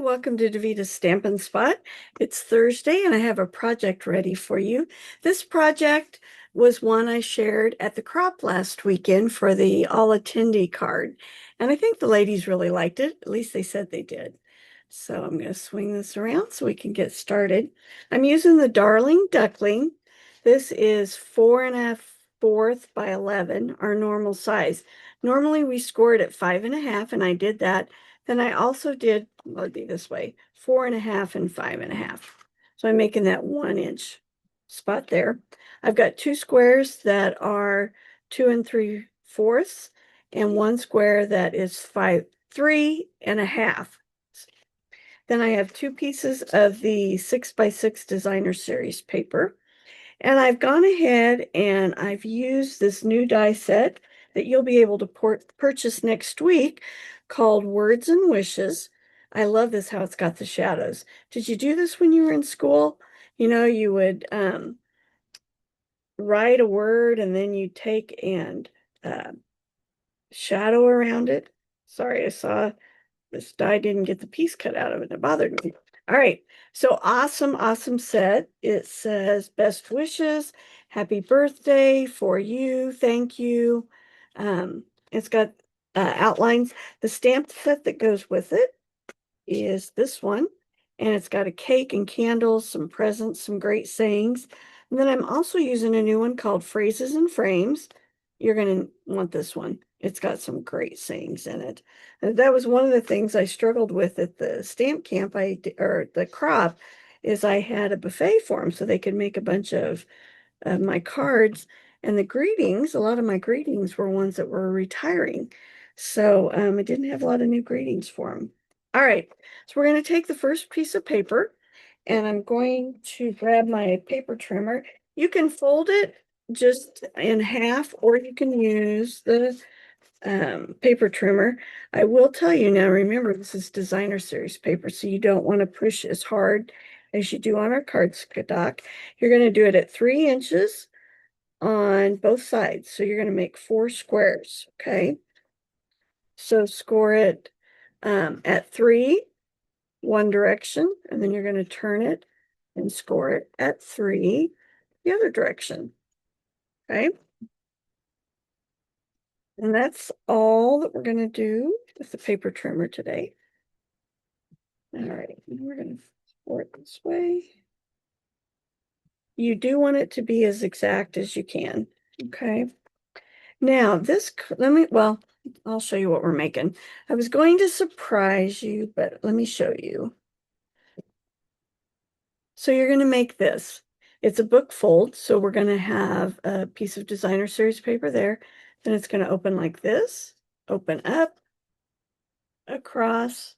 Welcome to Davita's Stampin' Spot. It's Thursday and I have a project ready for you. This project was one I shared at the crop last weekend for the all attendee card. And I think the ladies really liked it. At least they said they did. So I'm going to swing this around so we can get started. I'm using the Darling Duckling. This is 4 1/4 by 11, our normal size. Normally we score it at 5 1/2, and I did that. Then I also did, well, it'd be this way, 4 1/2 and 5 1/2. So I'm making that 1 inch spot there. I've got two squares that are 2 3/4 and one square that is 3 1/2. Then I have two pieces of the 6x6 designer series paper. And I've gone ahead and I've used this new die set that you'll be able to purchase next week called Words and Wishes. I love this, how it's got the shadows. Did you do this when you were in school? You would write a word and then you take and shadow around it. Sorry, I saw this die didn't get the piece cut out of it. It bothered me. All right. So awesome set. It says best wishes, happy birthday for you, thank you. It's got outlines. The stamp set that goes with it is this one, and it's got a cake and candles, some presents, some great sayings. And then I'm also using a new one called Phrases and Frames. You're going to want this one. It's got some great sayings in it. And that was one of the things I struggled with at the stamp camp or the crop is I had a buffet for them so they could make a bunch of my cards, and the greetings, a lot of my greetings were ones that were retiring. So I didn't have a lot of new greetings for them. All right, so we're going to take the first piece of paper and I'm going to grab my paper trimmer. You can fold it just in half or you can use the paper trimmer. I will tell you now, remember, this is designer series paper, so you don't want to push as hard as you do on our cardstock. You're going to do it at 3 inches on both sides. So you're going to make 4 squares, okay? So score it at 3, one direction, and then you're going to turn it and score it at 3, the other direction, okay? And that's all that we're going to do with the paper trimmer today. All right, we're going to score it this way. You do want it to be as exact as you can, okay? Now, well, I'll show you what we're making. I was going to surprise you, but let me show you. So you're going to make this. It's a book fold, so we're going to have a piece of designer series paper there. Then it's going to open like this, open up, across,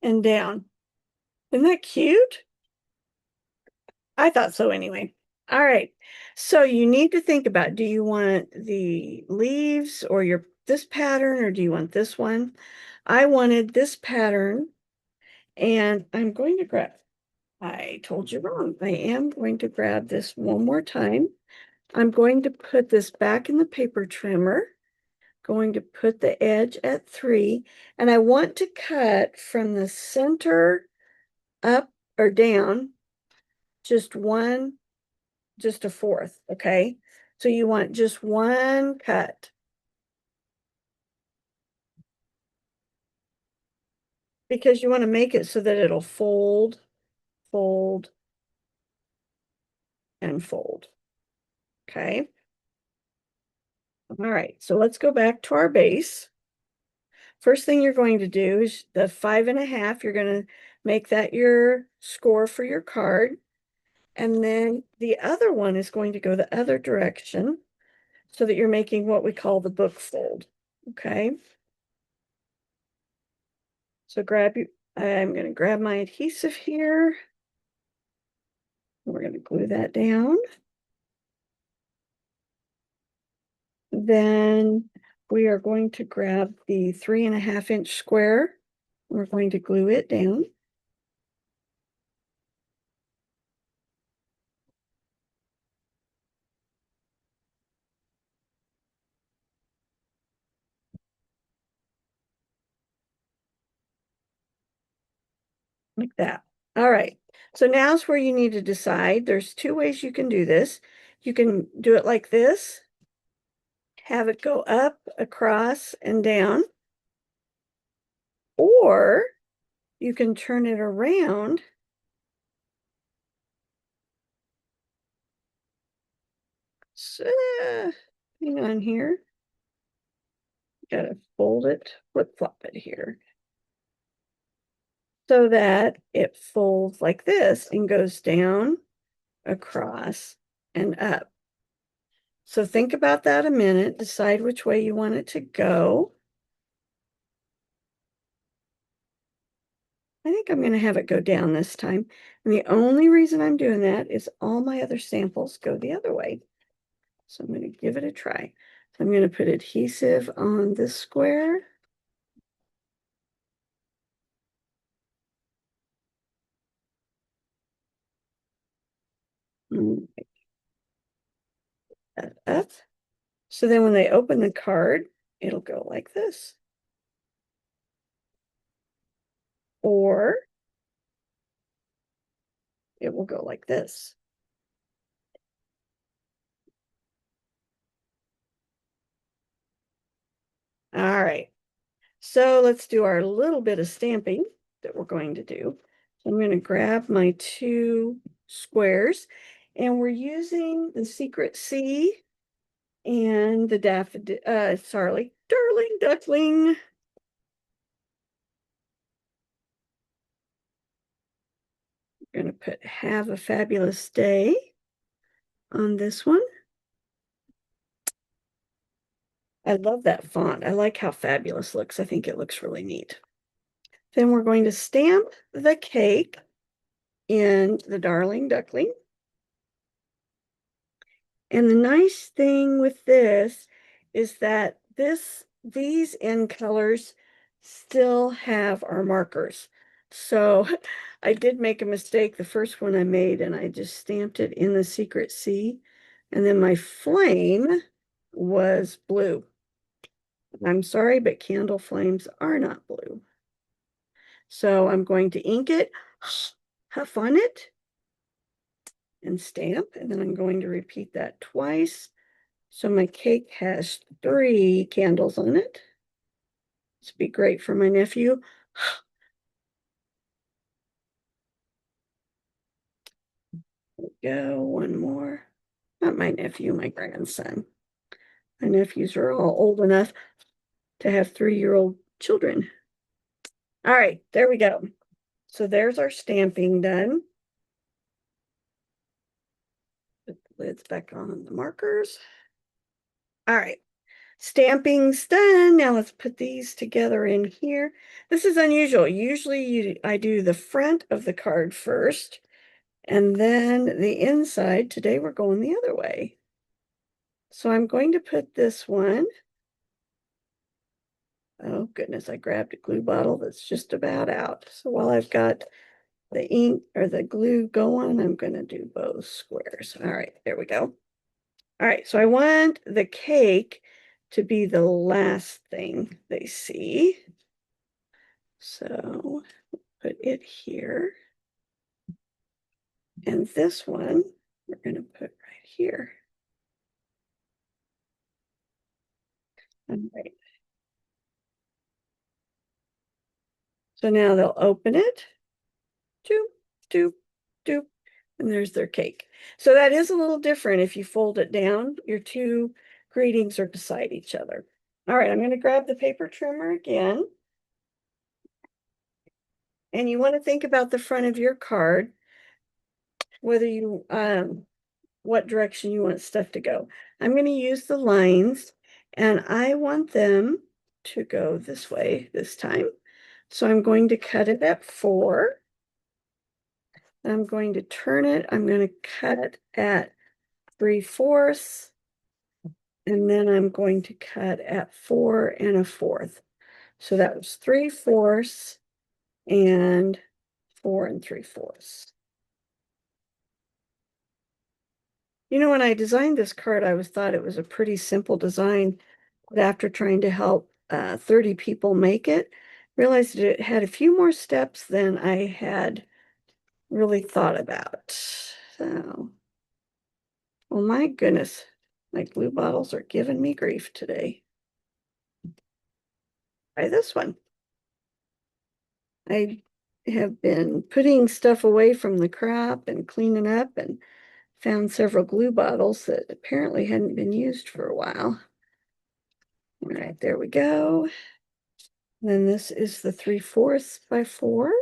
and down. Isn't that cute? I thought so anyway. All right. So you need to think about, do you want the leaves or this pattern, or do you want this one? I wanted this pattern, and I'm going to grab, I told you wrong. I am going to grab this one more time. I'm going to put this back in the paper trimmer, going to put the edge at 3, and I want to cut from the center up or down just a fourth, okay? So you want just one cut. Because you want to make it so that it'll fold, fold, and fold. Okay. All right, so let's go back to our base. First thing you're going to do is the 5 1/2, you're going to make that your score for your card. And then the other one is going to go the other direction so that you're making what we call the book fold. Okay. So I'm going to grab my adhesive here. We're going to glue that down. Then we are going to grab the 3 1/2 inch square. We're going to glue it down. like that. All right. So now's where you need to decide. There's two ways you can do this. You can do it like this, have it go up, across, and down, or you can turn it around. So, hang on here. Gotta fold it, flip-flop it here, so that it folds like this and goes down, across, and up. So think about that a minute, decide which way you want it to go. I think I'm going to have it go down this time. And the only reason I'm doing that is all my other samples go the other way. So I'm going to give it a try. So I'm going to put adhesive on this square. That up. So then when they open the card, it'll go like this. Or it will go like this. All right. So let's do our little bit of stamping that we're going to do. I'm going to grab my two squares, and we're using the Secret C and the daffodil, sorry, darling duckling. I'm going to put have a fabulous day on this one. I love that font. I like how fabulous looks. I think it looks really neat. Then we're going to stamp the cake in the darling duckling. And the nice thing with this is that these InColors still have our markers. So I did make a mistake the first one I made, and I just stamped it in the Secret C. And then my flame was blue. I'm sorry, but candle flames are not blue. So I'm going to ink it, huff on it, and stamp. And then I'm going to repeat that twice. So my cake has 3 candles on it. This would be great for my nephew. Go, one more. Not my nephew, my grandson. My nephews are all old enough to have 3-year-old children. All right, there we go. So there's our stamping done. Put the lids back on the markers. All right, stamping's done. Now let's put these together in here. This is unusual. Usually I do the front of the card first, and then the inside. Today we're going the other way. So I'm going to put this one. Oh goodness, I grabbed a glue bottle that's just about out. So while I've got the ink or the glue going, I'm going to do both squares. All right, there we go. All right, so I want the cake to be the last thing they see. So put it here. And this one, we're going to put right here. All right. So now they'll open it. Doop, doop, doop. And there's their cake. So that is a little different if you fold it down. Your two greetings are beside each other. All right, I'm going to grab the paper trimmer again. And you want to think about the front of your card, whether you, what direction you want stuff to go. I'm going to use the lines, and I want them to go this way this time. So I'm going to cut it at 4. I'm going to turn it. I'm going to cut at 3/4, and then I'm going to cut at 4 1/4. So that was 3/4 and 4 3/4. You know, when I designed this card, I thought it was a pretty simple design, but after trying to help 30 people make it, realized it had a few more steps than I had really thought about. So, oh my goodness, my glue bottles are giving me grief today. Try this one. I have been putting stuff away from the crop and cleaning up and found several glue bottles that apparently hadn't been used for a while. All right, there we go. Then this is the 3/4 by 4.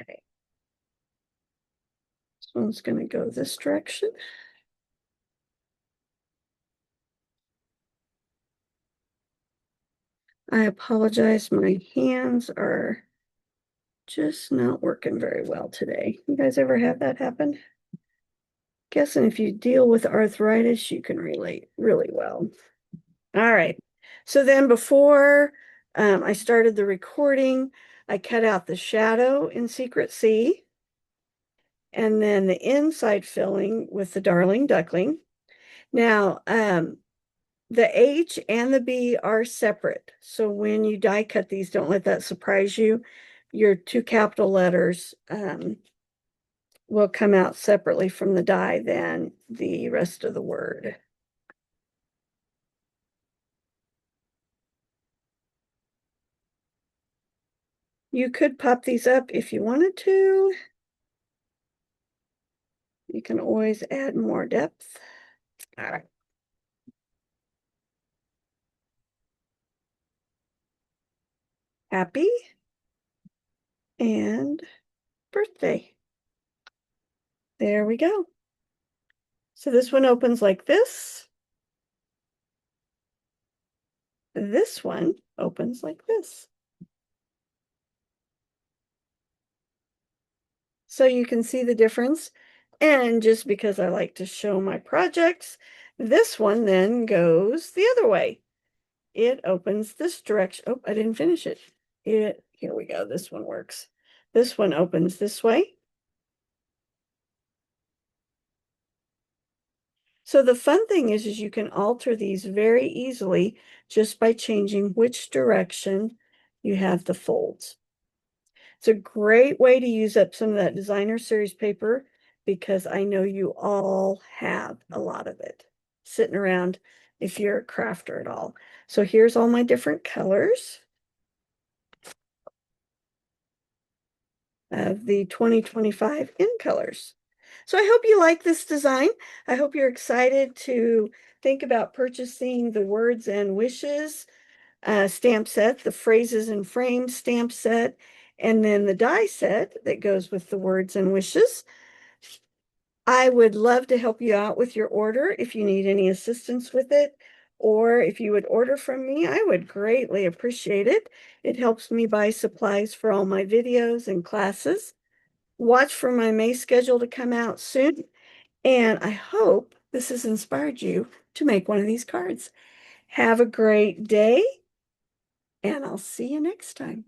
Okay. This one's going to go this direction. I apologize. My hands are just not working very well today. You guys ever have that happen? Guessing if you deal with arthritis, you can relate really well. All right. So then before I started the recording, I cut out the shadow in Secret Sea and then the inside filling with the Darling Duckling. Now, the H and the B are separate. So when you die cut these, don't let that surprise you. Your two capital letters will come out separately from the die than the rest of the word. You could pop these up if you wanted to. You can always add more depth. All right. Happy and birthday. There we go. So this one opens like this. This one opens like this. So you can see the difference. And just because I like to show my projects, this one then goes the other way. It opens this direction. Oh, I didn't finish it. Here we go. This one works. This one opens this way. So the fun thing is you can alter these very easily just by changing which direction you have the folds. It's a great way to use up some of that designer series paper because I know you all have a lot of it sitting around if you're a crafter at all. So here's all my different colors of the 2025 InColors. So I hope you like this design. I hope you're excited to think about purchasing the Words and Wishes stamp set, the Phrases and Frames stamp set, and then the die set that goes with the Words and Wishes. I would love to help you out with your order if you need any assistance with it, or if you would order from me, I would greatly appreciate it. It helps me buy supplies for all my videos and classes. Watch for my May schedule to come out soon, and I hope this has inspired you to make one of these cards. Have a great day, and I'll see you next time.